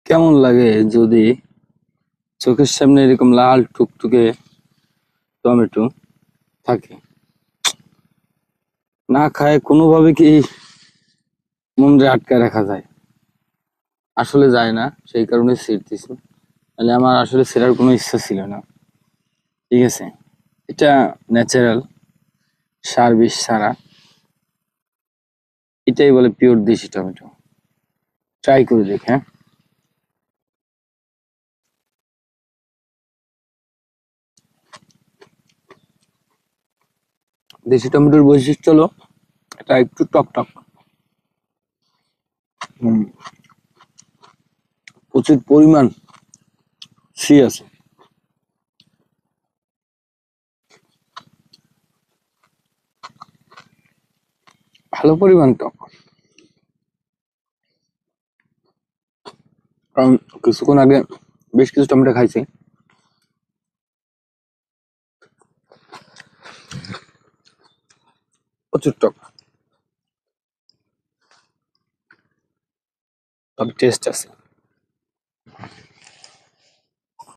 কেমন লাগে যদি চোখের সামনে এরকম লাল টুকটুকে টমেটো থাকে, না খায় কোনোভাবে কি মনে আটকায় রাখা যায়? আসলে যায় না, সেই কারণে ছিঁড়তেছি। তাহলে আমার আসলে ছেঁড়ার কোনো ইচ্ছা ছিল না। ঠিক আছে, এটা ন্যাচারাল, সার বিষ ছাড়া, এটাই বলে পিওর দেশি টমেটো। ট্রাই করে দেখ, হ্যাঁ। দেশি টমেটোর বৈশিষ্ট্য হলো এটা একটু টক টক, প্রচুর পরিমাণ সি আছে, ভালো পরিমাণ টক। কারণ কিছুক্ষণ আগে বেশ কিছু টমেটো খাইছি, প্রচুর টক, তবে টেস্ট আছে।